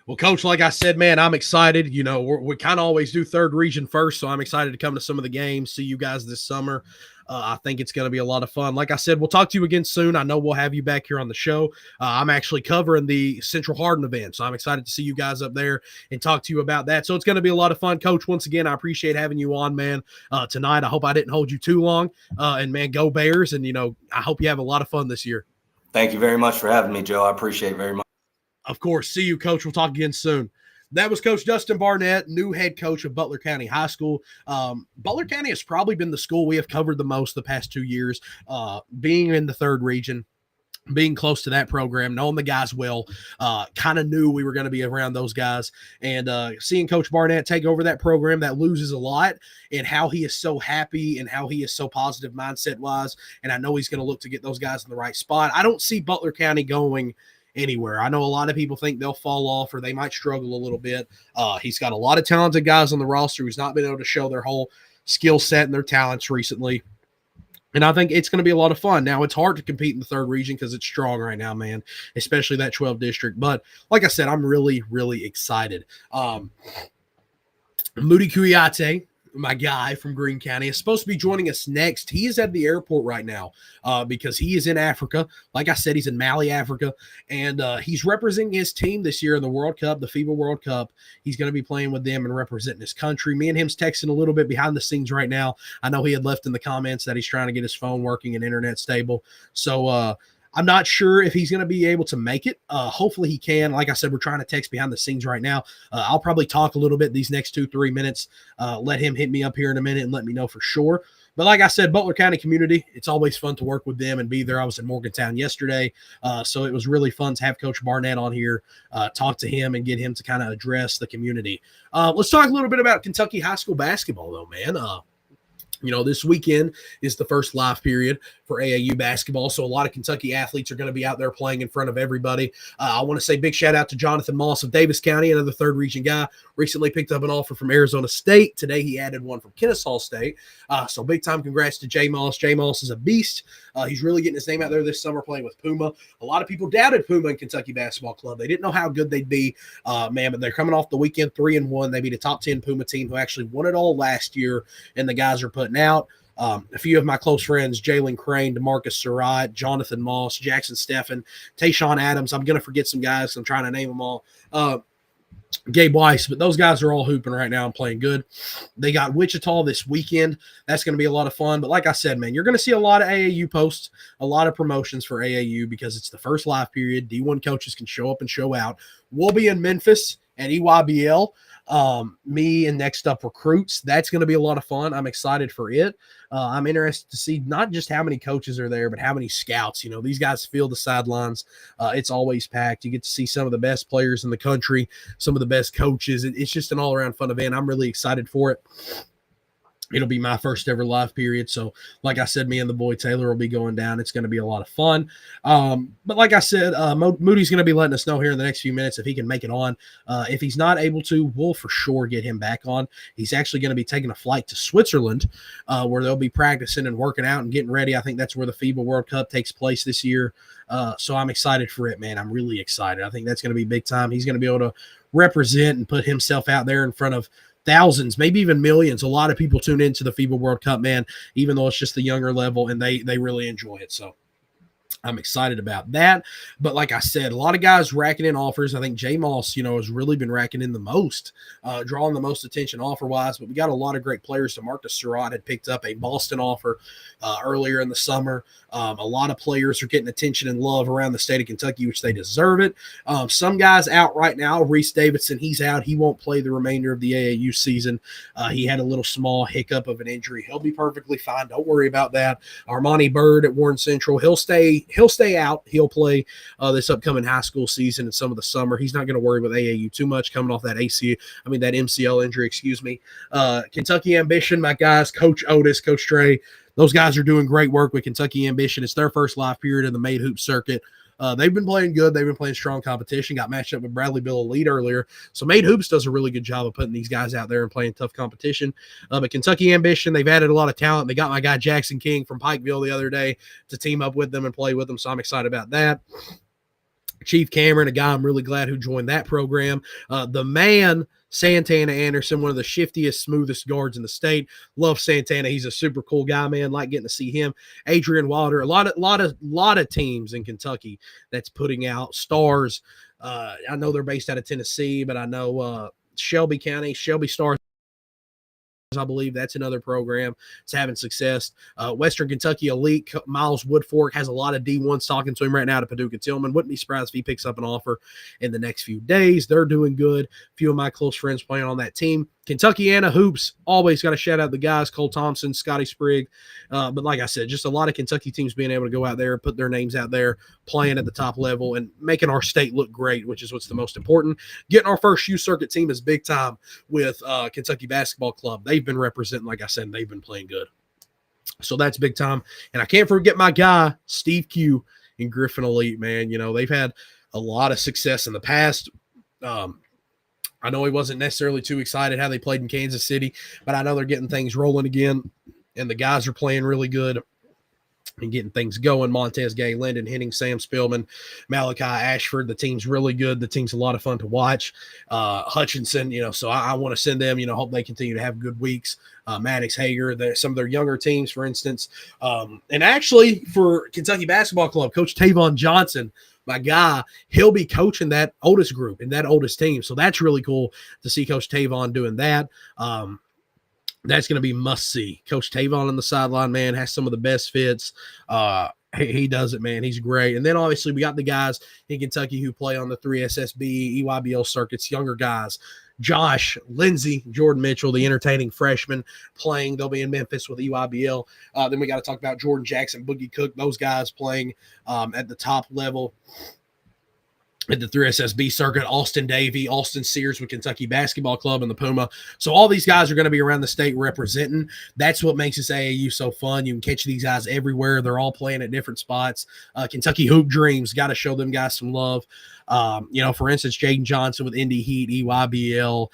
Well, Coach, like I said, man, I'm excited. We kind of always do third region first, so I'm excited to come to some of the games, see you guys this summer. I think it's going to be a lot of fun. Like I said, we'll talk to you again soon. I know we'll have you back here on the show. I'm actually covering the Central Hardin event, so I'm excited to see you guys up there and talk to you about that. So it's going to be a lot of fun. Coach, once again, I appreciate having you on, man, tonight. I hope I didn't hold you too long. And, man, go Bears, and, I hope you have a lot of fun this year. Thank you very much for having me, Joe. I appreciate it very much. Of course. See you, Coach. We'll talk again soon. That was Coach Dustin Barnett, new head coach of Butler County High School. Butler County has probably been the school we have covered the most the past 2 years, being in the third region, being close to that program, knowing the guys well, kind of knew we were going to be around those guys. And seeing Coach Barnett take over that program that loses a lot, and how he is so happy and how he is so positive mindset-wise, and I know he's going to look to get those guys in the right spot. I don't see Butler County going anywhere. I know a lot of people think they'll fall off or they might struggle a little bit. He's got a lot of talented guys on the roster who's not been able to show their whole skill set and their talents recently. And I think it's going to be a lot of fun. Now, it's hard to compete in the third region because it's strong right now, man, especially that 12 district. But like I said, I'm really, really excited. Moody Kouyate my guy from Greene County, is supposed to be joining us next. He is at the airport right now because he is in Africa. Like I said, he's in Mali, Africa, and he's representing his team this year in the World Cup, the FIBA World Cup. He's going to be playing with them and representing his country. Me and him's texting a little bit behind the scenes right now. I know he had left in the comments that he's trying to get his phone working and internet stable. So I'm not sure if he's going to be able to make it. Hopefully he can. Like I said, we're trying to text behind the scenes right now. I'll probably talk a little bit these next 2-3 minutes. Let him hit me up here in a minute and let me know for sure. But like I said, Butler County community, it's always fun to work with them and be there. I was in Morgantown yesterday, so it was really fun to have Coach Barnett on here, talk to him and get him to kind of address the community. Let's talk a little bit about Kentucky high school basketball, though, man. This weekend is the first live period for AAU basketball. So a lot of Kentucky athletes are going to be out there playing in front of everybody. I want to say big shout out to Jonathan Moss of Davis County, another third region guy. Recently picked up an offer from Arizona State. Today he added one from Kennesaw State. So big time congrats to Jay Moss. Jay Moss is a beast. He's really getting his name out there this summer playing with Puma. A lot of people doubted Puma and Kentucky Basketball Club. They didn't know how good they'd be, but they're coming off the weekend 3-1. They beat a top 10 Puma team who actually won it all last year, and the guys are putting out. A few of my close friends, Jalen Crane, DeMarcus Surratt, Jonathan Moss, Jackson Steffen, Tayshawn Adams. I'm going to forget some guys. I'm trying to name them all. Gabe Weiss, but those guys are all hooping right now and playing good. They got Wichita this weekend. That's going to be a lot of fun. But like I said, man, you're going to see a lot of AAU posts, a lot of promotions for AAU because it's the first live period. D1 coaches can show up and show out. We'll be in Memphis at EYBL. Me and Next Up Recruits. That's going to be a lot of fun. I'm excited for it. I'm interested to see not just how many coaches are there, but how many scouts. These guys fill the sidelines. It's always packed. You get to see some of the best players in the country, some of the best coaches. It's just an all-around fun event. I'm really excited for it. It'll be my first ever live period. So like I said, me and the boy Taylor will be going down. It's going to be a lot of fun. But like I said, Moody's going to be letting us know here in the next few minutes if he can make it on. If he's not able to, we'll for sure get him back on. He's actually going to be taking a flight to Switzerland where they'll be practicing and working out and getting ready. I think that's where the FIBA World Cup takes place this year. So I'm excited for it, man. I'm really excited. I think that's going to be big time. He's going to be able to represent and put himself out there in front of thousands, maybe even millions. A lot of people tune into the FIBA World Cup, man, even though it's just the younger level, and they really enjoy it. So I'm excited about that. But like I said, a lot of guys racking in offers. I think Jay Moss, has really been racking in the most, drawing the most attention offer-wise. But we got a lot of great players. DeMarcus Surratt had picked up a Boston offer earlier in the summer. A lot of players are getting attention and love around the state of Kentucky, which they deserve it. Some guys out right now. Reese Davidson, he's out. He won't play the remainder of the AAU season. He had a little small hiccup of an injury. He'll be perfectly fine. Don't worry about that. Armani Bird at Warren Central, he'll stay out. He'll play this upcoming high school season and some of the summer. He's not going to worry with AAU too much coming off that that MCL injury, excuse me. Kentucky Ambition, my guys, Coach Otis, Coach Trey, those guys are doing great work with Kentucky Ambition. It's their first live period in the Made Hoop circuit. They've been playing good. They've been playing strong competition. Got matched up with Bradley Bill Elite earlier. So Made Hoops does a really good job of putting these guys out there and playing tough competition. But Kentucky Ambition, they've added a lot of talent. They got my guy Jackson King from Pikeville the other day to team up with them and play with them. So I'm excited about that. Chief Cameron, a guy I'm really glad who joined that program. The man, Santana Anderson, one of the shiftiest, smoothest guards in the state. Love Santana. He's a super cool guy, man. Like getting to see him. Adrian Wilder. A lot of teams in Kentucky that's putting out stars. I know they're based out of Tennessee, but I know Shelby County, Shelby Stars, I believe that's another program that's having success. Western Kentucky Elite, Miles Woodfork has a lot of D1s talking to him right now to Paducah Tillman. Wouldn't be surprised if he picks up an offer in the next few days. They're doing good. A few of my close friends playing on that team. Kentuckiana Hoops, always got to shout out the guys, Cole Thompson, Scotty Sprigg. But like I said, just a lot of Kentucky teams being able to go out there, put their names out there, playing at the top level, and making our state look great, which is what's the most important. Getting our first U Circuit team is big time with Kentucky Basketball Club. They've been representing, like I said, and they've been playing good. So that's big time. And I can't forget my guy, Steve Q in Griffin Elite, man. They've had a lot of success in the past. I know he wasn't necessarily too excited how they played in Kansas City, but I know they're getting things rolling again, and the guys are playing really good. and getting things going. Montez Gay, Lyndon Henning, Sam Spillman, Malachi Ashford. The team's really good. The team's a lot of fun to watch. Hutchinson, so I want to send them, hope they continue to have good weeks. Maddox Hager, some of their younger teams, for instance. And actually, for Kentucky Basketball Club, Coach Tavon Johnson, my guy, he'll be coaching that oldest group and that oldest team. So that's really cool to see Coach Tavon doing that. That's going to be must see. Coach Tavon on the sideline, man, has some of the best fits. He does it, man. He's great. And then obviously we got the guys in Kentucky who play on the 3SSB, EYBL circuits, younger guys. Josh, Lindsey, Jordan Mitchell, the entertaining freshman playing. They'll be in Memphis with EYBL. Then we got to talk about Jordan Jackson, Boogie Cook, those guys playing at the top level at the 3SSB circuit. Austin Davey, Austin Sears with Kentucky Basketball Club and the Puma. So all these guys are going to be around the state representing. That's what makes this AAU so fun. You can catch these guys everywhere. They're all playing at different spots. Kentucky Hoop Dreams, got to show them guys some love. For instance, Jaden Johnson with Indy Heat, EYBL,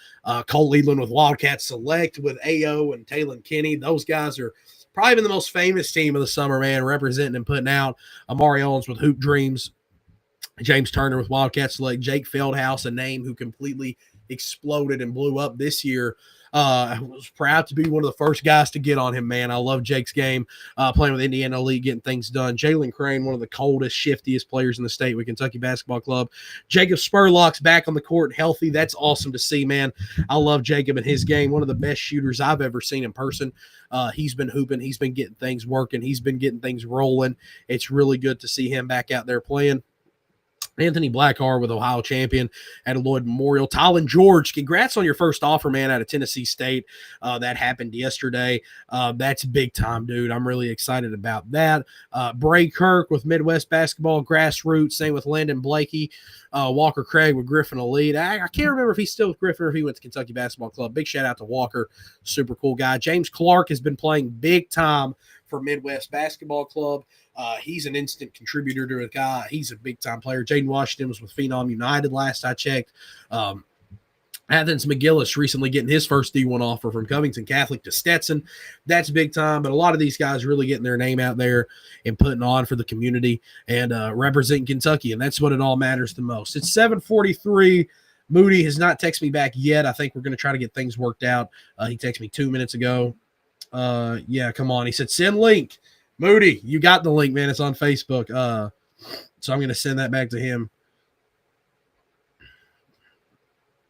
Cole Leland with Wildcat Select with AO and Talon Kinney. Those guys are probably been the most famous team of the summer, man, representing and putting out. Amari Owens with Hoop Dreams. James Turner with Wildcat Select, Jake Feldhouse, a name who completely exploded and blew up this year. I was proud to be one of the first guys to get on him, man. I love Jake's game, playing with Indiana Elite, getting things done. Jalen Crane, one of the coldest, shiftiest players in the state with Kentucky Basketball Club. Jacob Spurlock's back on the court healthy. That's awesome to see, man. I love Jacob and his game. One of the best shooters I've ever seen in person. He's been hooping. He's been getting things working. He's been getting things rolling. It's really good to see him back out there playing. Anthony Blackhart with Ohio Champion at a Lloyd Memorial. Tylen George, congrats on your first offer, man, out of Tennessee State. That happened yesterday. That's big time, dude. I'm really excited about that. Bray Kirk with Midwest Basketball Grassroots. Same with Landon Blakey. Walker Craig with Griffin Elite. I can't remember if he's still with Griffin or if he went to Kentucky Basketball Club. Big shout out to Walker. Super cool guy. James Clark has been playing big time for Midwest Basketball Club. He's an instant contributor to a guy. He's a big-time player. Jaden Washington was with Phenom United last I checked. Athens McGillis recently getting his first D1 offer from Covington Catholic to Stetson. That's big time, but a lot of these guys really getting their name out there and putting on for the community and representing Kentucky, and that's what it all matters the most. It's 7:43. Moody has not texted me back yet. I think we're going to try to get things worked out. He texted me 2 minutes ago. Yeah, come on. He said, send link. Moody, you got the link, man. It's on Facebook. So I'm going to send that back to him.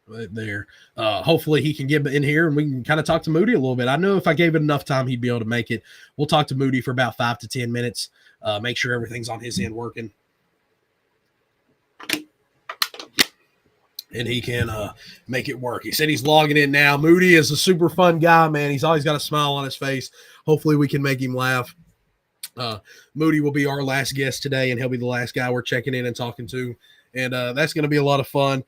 Right there. Hopefully he can get in here and we can kind of talk to Moody a little bit. I know if I gave it enough time, he'd be able to make it. We'll talk to Moody for about 5 to 10 minutes. Make sure everything's on his end working. And he can make it work. He said he's logging in now. Moody is a super fun guy, man. He's always got a smile on his face. Hopefully we can make him laugh. Moody will be our last guest today, and he'll be the last guy we're checking in and talking to. And that's going to be a lot of fun.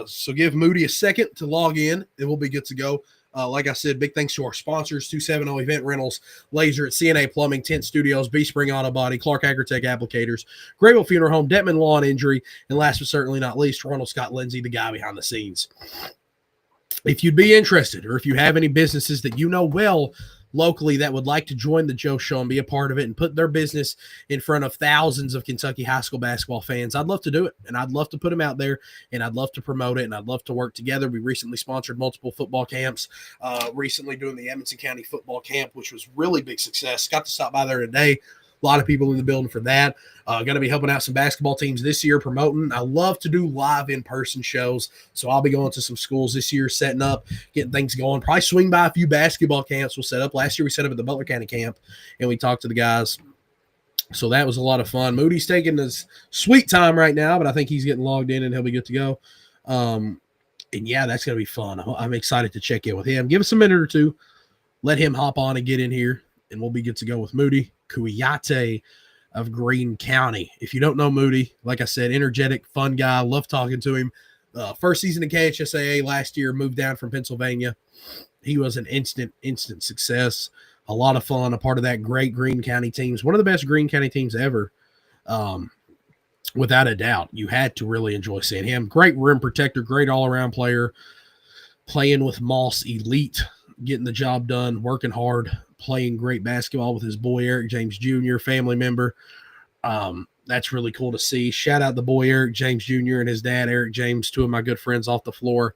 So give Moody a second to log in, and we'll be good to go. Like I said, big thanks to our sponsors, 270 Event Rentals, Laser at CNA Plumbing, Tent Studios, B Spring Auto Body, Clark Agritech Applicators, Grayville Funeral Home, Detman Law and Injury, and last but certainly not least, Ronald Scott Lindsay, the guy behind the scenes. If you'd be interested, or if you have any businesses that you know well locally that would like to join the Joe Show and be a part of it and put their business in front of thousands of Kentucky high school basketball fans, I'd love to do it, and I'd love to put them out there, and I'd love to promote it, and I'd love to work together. We recently sponsored multiple football camps, recently doing the Edmonson County football camp, which was really big success. Got to stop by there today. A lot of people in the building for that. Going to be helping out some basketball teams this year, promoting. I love to do live in-person shows, so I'll be going to some schools this year, setting up, getting things going. Probably swing by a few basketball camps we'll set up. Last year we set up at the Butler County camp, and we talked to the guys. So that was a lot of fun. Moody's taking his sweet time right now, but I think he's getting logged in, and he'll be good to go. And, yeah, that's going to be fun. I'm excited to check in with him. Give us a minute or two. Let him hop on and get in here, and we'll be good to go with Moody Kouyate of Greene County. If you don't know Moody, like I said, energetic, fun guy. Love talking to him. First season in KHSAA last year, moved down from Pennsylvania. He was an instant success. A lot of fun, a part of that great Greene County teams. One of the best Greene County teams ever, without a doubt. You had to really enjoy seeing him. Great rim protector, great all-around player, playing with Moss Elite, getting the job done, working hard, playing great basketball with his boy Eric James Jr., family member. That's really cool to see. Shout out the boy Eric James Jr. and his dad Eric James, two of my good friends off the floor.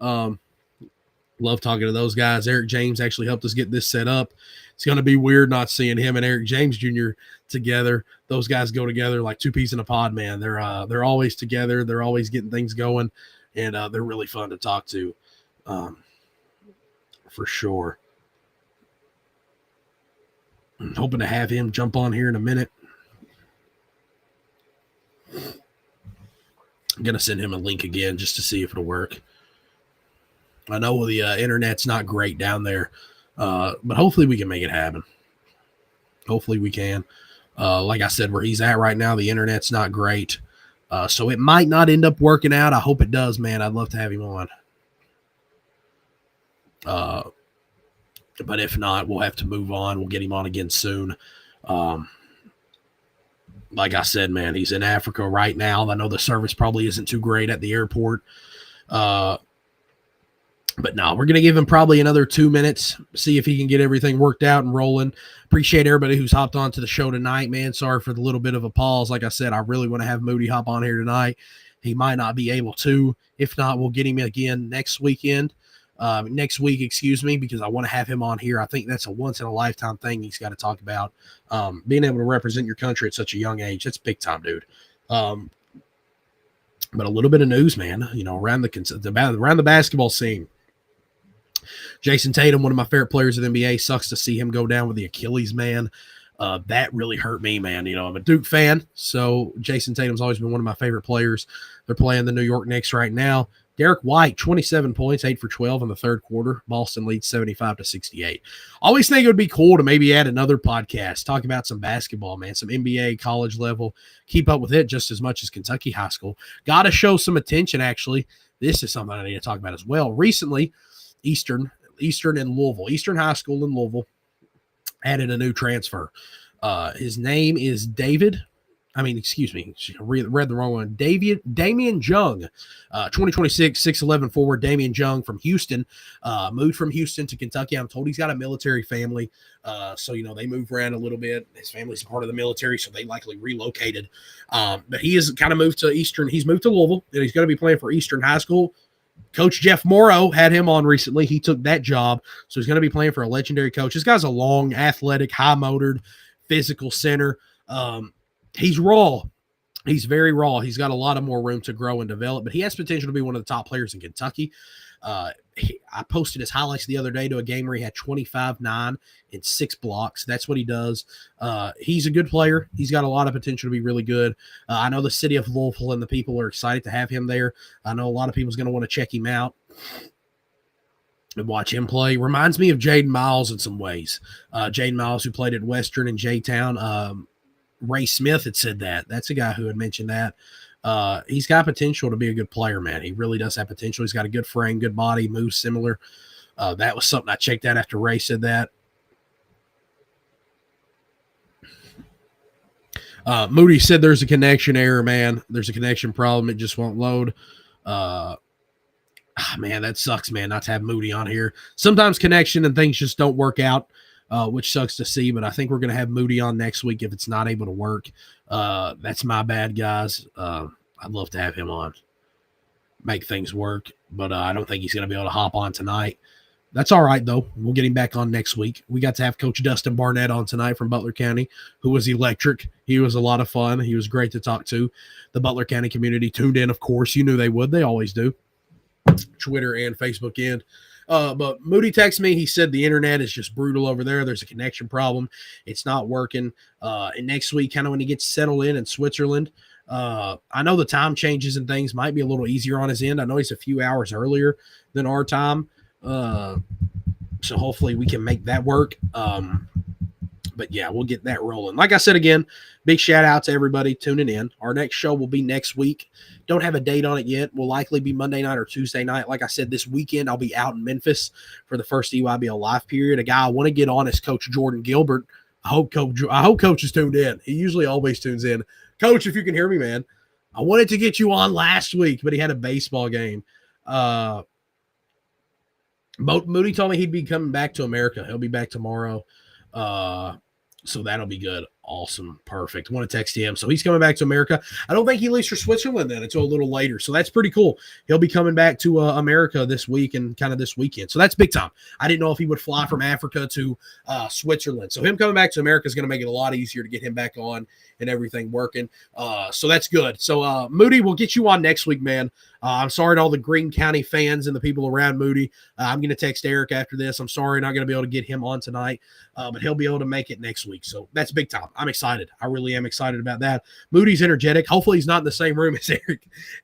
Love talking to those guys. Eric James actually helped us get this set up. It's going to be weird not seeing him and Eric James Jr. together. Those guys go together like two peas in a pod, man. They're always together. They're always getting things going, and they're really fun to talk to, for sure. I'm hoping to have him jump on here in a minute. I'm going to send him a link again just to see if it'll work. I know the internet's not great down there, but hopefully we can make it happen. Hopefully we can. Like I said, where he's at right now, the internet's not great. So it might not end up working out. I hope it does, man. I'd love to have him on. But if not, we'll have to move on. We'll get him on again soon. Like I said, man, he's in Africa right now. I know the service probably isn't too great at the airport. But no, we're going to give him probably another 2 minutes, see if he can get everything worked out and rolling. Appreciate everybody who's hopped on to the show tonight, man. Sorry for the little bit of a pause. Like I said, I really want to have Moody hop on here tonight. He might not be able to. If not, we'll get him again next week, because I want to have him on here. I think that's a once-in-a-lifetime thing he's got to talk about. Being able to represent your country at such a young age, that's big time, dude. But a little bit of news, man, around the basketball scene. Jason Tatum, one of my favorite players of the NBA, sucks to see him go down with the Achilles, man. That really hurt me, man. I'm a Duke fan, so Jason Tatum's always been one of my favorite players. They're playing the New York Knicks right now. Derek White, 27 points, 8 for 12 in the third quarter. Boston leads 75-68. Always think it would be cool to maybe add another podcast, talk about some basketball, man, some NBA, college level, keep up with it just as much as Kentucky high school. Got to show some attention, actually. This is something I need to talk about as well. Recently, Eastern High School in Louisville added a new transfer. His name is Read the wrong one. Damian Jung, 2026, 6'11" forward. Damian Jung from Houston, moved from Houston to Kentucky. I'm told he's got a military family. So, they move around a little bit. His family's part of the military, so they likely relocated. But he has kind of moved to Eastern. He's moved to Louisville, and he's going to be playing for Eastern High School. Coach Jeff Morrow had him on recently. He took that job, so he's going to be playing for a legendary coach. This guy's a long, athletic, high-motored, physical center. He's raw. He's very raw. He's got a lot of more room to grow and develop, but he has potential to be one of the top players in Kentucky. I posted his highlights the other day to a game where he had 25, 9, and 6 blocks. That's what he does. He's a good player. He's got a lot of potential to be really good. I know the city of Louisville and the people are excited to have him there. I know a lot of people's going to want to check him out and watch him play. Reminds me of Jaden Miles in some ways. Jaden Miles, who played at Western and J-Town. Ray Smith had said that. That's a guy who had mentioned that. He's got potential to be a good player, man. He really does have potential. He's got a good frame, good body, moves similar. That was something I checked out after Ray said that. Moody said there's a connection error, man. There's a connection problem. It just won't load. Man, that sucks, man, not to have Moody on here. Sometimes connection and things just don't work out. Which sucks to see, but I think we're going to have Moody on next week if it's not able to work. That's my bad, guys. I'd love to have him on, make things work, but I don't think he's going to be able to hop on tonight. That's all right, though. We'll get him back on next week. We got to have Coach Dustin Barnett on tonight from Butler County, who was electric. He was a lot of fun. He was great to talk to. The Butler County community tuned in, of course. You knew they would. They always do. Twitter and Facebook end. But Moody texted me. He said the internet is just brutal over there. There's a connection problem. It's not working. And next week, kind of when he gets settled in Switzerland, I know the time changes and things might be a little easier on his end. I know he's a few hours earlier than our time. So hopefully we can make that work. But yeah, we'll get that rolling. Like I said, again, big shout out to everybody tuning in. Our next show will be next week. Don't have a date on it yet. Will likely be Monday night or Tuesday night. Like I said, this weekend I'll be out in Memphis for the first EYBL live period. A guy I want to get on is Coach Jordan Gilbert. I hope Coach is tuned in. He usually always tunes in. Coach, if you can hear me, man, I wanted to get you on last week, but he had a baseball game. Moody told me he'd be coming back to America. He'll be back tomorrow. So that'll be good. Awesome. Perfect. Want to text him. So he's coming back to America. I don't think he leaves for Switzerland then until a little later. So that's pretty cool. He'll be coming back to America this week and kind of this weekend. So that's big time. I didn't know if he would fly from Africa to Switzerland. So him coming back to America is going to make it a lot easier to get him back on and everything working. So that's good. So Moody, we'll get you on next week, man. I'm sorry to all the Greene County fans and the people around Moody. I'm going to text Eric after this. I'm sorry not going to be able to get him on tonight, but he'll be able to make it next week. So that's big time. I'm excited. I really am excited about that. Moody's energetic. Hopefully he's not in the same room as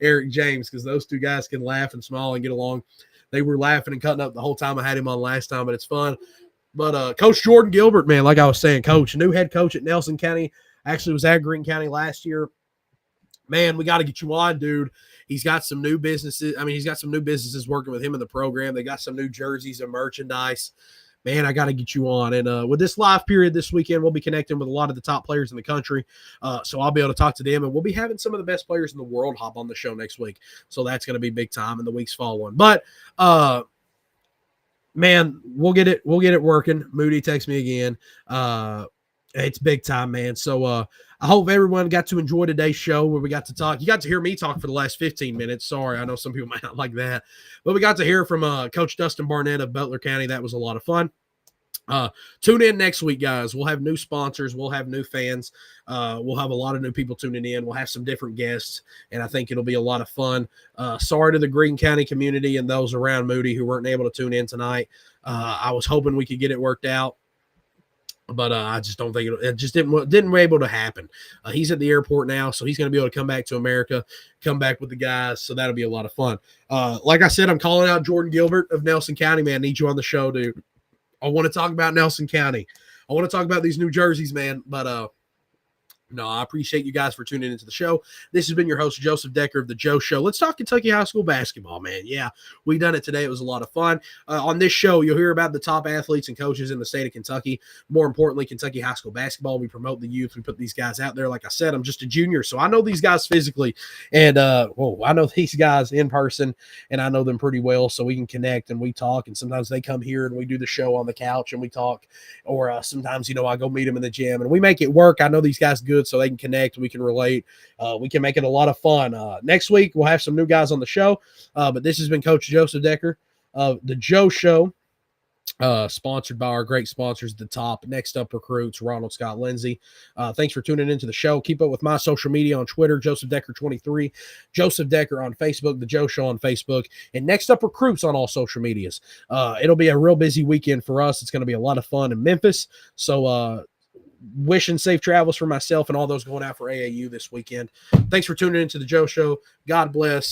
Eric James, because those two guys can laugh and smile and get along. They were laughing and cutting up the whole time I had him on last time, but it's fun. But Coach Jordan Gilbert, man, like I was saying, coach, new head coach at Nelson County, actually was at Greene County last year. Man, we got to get you on, dude. He's got some new businesses. I mean, he's got some new businesses working with him in the program. They got some new jerseys and merchandise. Man, I got to get you on. And with this live period this weekend, we'll be connecting with a lot of the top players in the country. So I'll be able to talk to them, and we'll be having some of the best players in the world hop on the show next week. So that's going to be big time in the weeks following. But, man, we'll get it working. Moody, text me again. It's big time, man. So I hope everyone got to enjoy today's show where we got to talk. You got to hear me talk for the last 15 minutes. Sorry, I know some people might not like that. But we got to hear from Coach Dustin Barnett of Butler County. That was a lot of fun. Tune in next week, guys. We'll have new sponsors. We'll have new fans. We'll have a lot of new people tuning in. We'll have some different guests, and I think it'll be a lot of fun. Sorry to the Greene County community and those around Moody who weren't able to tune in tonight. I was hoping we could get it worked out, but I just don't think it just didn't able to happen. He's at the airport now, so he's going to be able to come back to America, come back with the guys. So that'll be a lot of fun. Like I said, I'm calling out Jordan Gilbert of Nelson County, man. I need you on the show, dude. I want to talk about Nelson County. I want to talk about these new jerseys, man. But no, I appreciate you guys for tuning into the show. This has been your host, Joseph Decker of The Joe Show. Let's talk Kentucky high school basketball, man. Yeah, we done it today. It was a lot of fun. On this show, you'll hear about the top athletes and coaches in the state of Kentucky. More importantly, Kentucky high school basketball. We promote the youth. We put these guys out there. Like I said, I'm just a junior, so I know these guys physically. And, I know these guys in person, and I know them pretty well, so we can connect and we talk. And sometimes they come here and we do the show on the couch and we talk. Or sometimes, I go meet them in the gym, and we make it work. I know these guys good, so they can connect, we can relate, we can make it a lot of fun. Next week we'll have some new guys on the show, but this has been Coach Joseph Decker of The Joe Show, sponsored by our great sponsors at the top. Next Up Recruits, Ronald Scott Lindsay. Thanks for tuning into the show. Keep up with my social media on Twitter, Joseph Decker 23, Joseph Decker on Facebook, The Joe Show on Facebook, and Next Up Recruits on all social medias. It'll be a real busy weekend for us. It's going to be a lot of fun in Memphis. So wishing safe travels for myself and all those going out for AAU this weekend. Thanks for tuning into The Joe Show. God bless.